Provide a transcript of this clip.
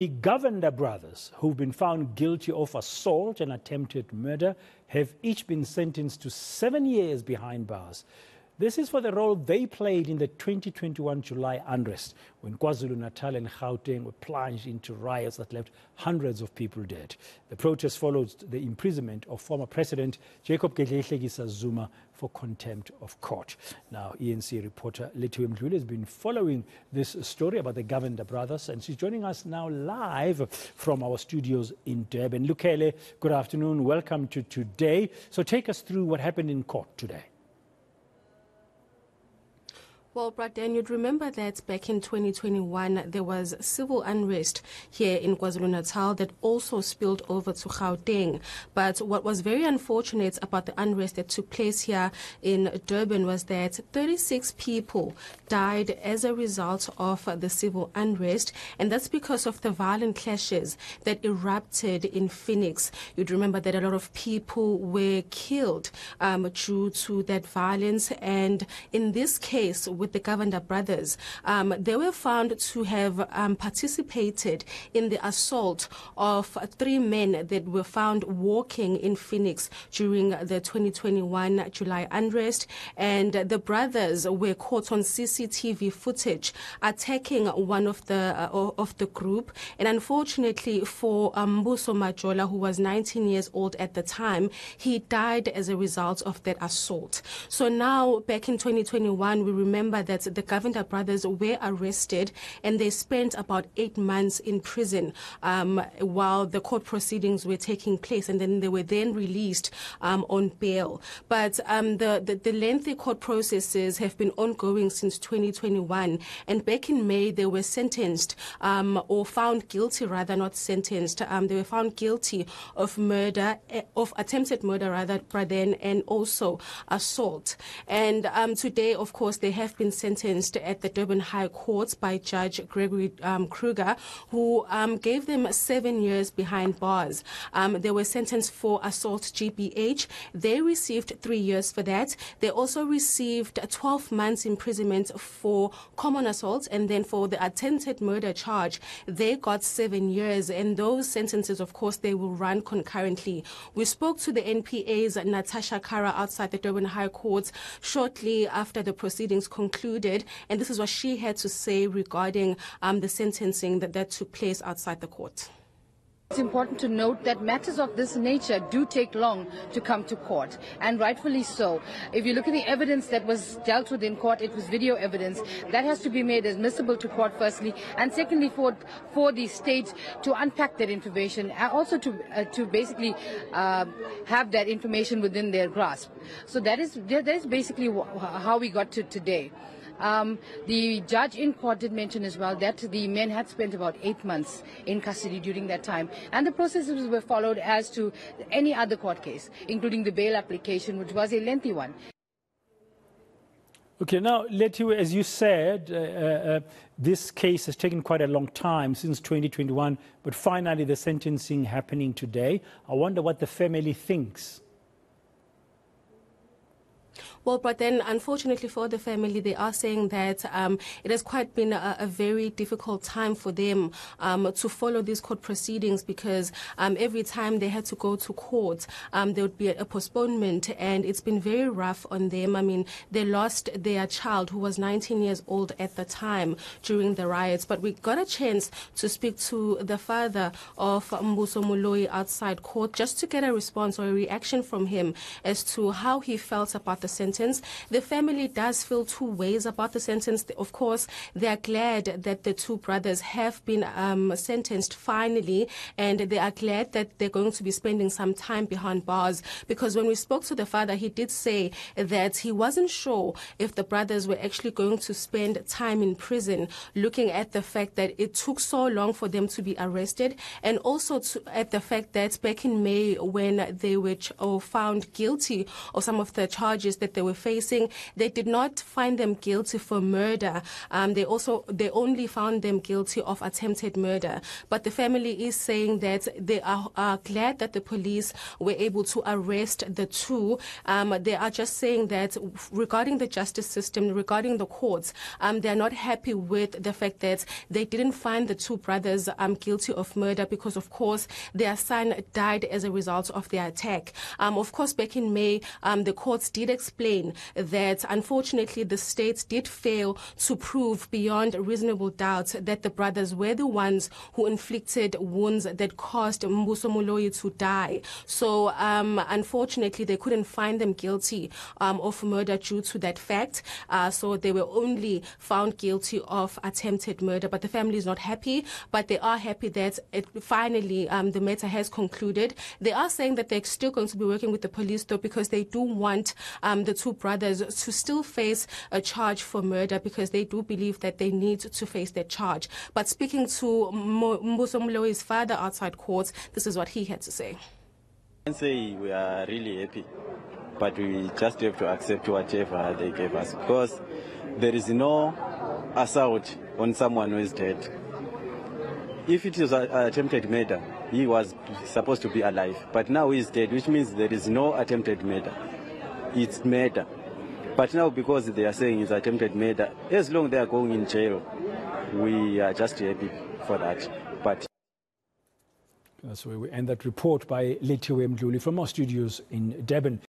The Govender brothers, who've been found guilty of assault and attempted murder, have each been sentenced to 7 years behind bars. This is for the role they played in the 2021 July unrest, when KwaZulu-Natal and Gauteng were plunged into riots that left hundreds of people dead. The protest followed the imprisonment of former President Jacob Zuma for contempt of court. Now, eNCA reporter Lethiwe Mdluli has been following this story about the Govender brothers, and she's joining us now live from our studios in Durban. Lukele, good afternoon. Welcome to today. So take us through what happened in court today. Well, Braden, you'd remember that back in 2021, there was civil unrest here in KwaZulu-Natal that also spilled over to Gauteng. But what was very unfortunate about the unrest that took place here in Durban was that 36 people died as a result of the civil unrest, and that's because of the violent clashes that erupted in Phoenix. You'd remember that a lot of people were killed due to that violence, and in this case, with the Govender brothers, they were found to have participated in the assault of 3 men that were found walking in Phoenix during the 2021 July unrest, and the brothers were caught on CCTV footage attacking one of the group. And unfortunately for Mbuso Majola, who was 19 years old at the time, he died as a result of that assault. So now, back in 2021, we remember that the Govender brothers were arrested and they spent about 8 months in prison while the court proceedings were taking place, and then they were then released on bail. But the lengthy court processes have been ongoing since 2021, and back in May they were sentenced or found guilty, rather not sentenced. They were found guilty of murder, of attempted murder rather, and also assault. And today, of course, they have been sentenced at the Durban High Court by Judge Gregory Kruger, who gave them 7 years behind bars. They were sentenced for assault GBH. They received 3 years for that. They also received 12 months imprisonment for common assault, and then for the attempted murder charge, they got 7 years. And those sentences, of course, they will run concurrently. We spoke to the NPA's Natasha Kara outside the Durban High Court shortly after the proceedings concluded, and this is what she had to say regarding the sentencing that took place outside the court. It's important to note that matters of this nature do take long to come to court, and rightfully so. If you look at the evidence that was dealt with in court, it was video evidence that has to be made admissible to court firstly, and secondly for the state to unpack that information, and also to basically have that information within their grasp. So that is basically how we got to today. The judge in court did mention as well that the men had spent about 8 months in custody during that time, and the processes were followed as to any other court case, including the bail application, which was a lengthy one. Okay, now, Lethiwe, as you said, this case has taken quite a long time, since 2021, but finally the sentencing happening today. I wonder what the family thinks. Well, but then, unfortunately for the family, they are saying that it has quite been a very difficult time for them to follow these court proceedings, because every time they had to go to court, there would be a postponement, and it's been very rough on them. I mean, they lost their child, who was 19 years old at the time during the riots. But we got a chance to speak to the father of Mbuso Majola outside court, just to get a response or a reaction from him as to how he felt about the sentence. The family does feel 2 ways about the sentence. Of course, they are glad that the 2 brothers have been sentenced finally, and they are glad that they're going to be spending some time behind bars, because when we spoke to the father, he did say that he wasn't sure if the brothers were actually going to spend time in prison, looking at the fact that it took so long for them to be arrested, and also at the fact that back in May, when they were found guilty of some of the charges charges that they were facing. They did not find them guilty for murder. They only found them guilty of attempted murder. But the family is saying that they are glad that the police were able to arrest the two. They are just saying that regarding the justice system, regarding the courts, they are not happy with the fact that they didn't find the two brothers guilty of murder because, of course, their son died as a result of the attack. Of course, back in May, the courts did explain that, unfortunately, the states did fail to prove beyond reasonable doubt that the brothers were the ones who inflicted wounds that caused Mbuso Moloi to die. So, unfortunately, they couldn't find them guilty of murder due to that fact. So they were only found guilty of attempted murder. But the family is not happy, but they are happy that finally the matter has concluded. They are saying that they're still going to be working with the police, though, because they do want the two brothers to still face a charge for murder, because they do believe that they need to face that charge. But speaking to Mbuso Moloi's father outside court, this is what he had to say. I can say we are really happy, but we just have to accept whatever they gave us, because there is no assault on someone who is dead. If it is an attempted murder, he was supposed to be alive, but now he is dead, which means there is no attempted murder. It's murder. But now, because they are saying it's attempted murder, as long as they are going in jail, we are just happy for that. But that's where we end that report by Lethiwe Mdluli from our studios in Durban.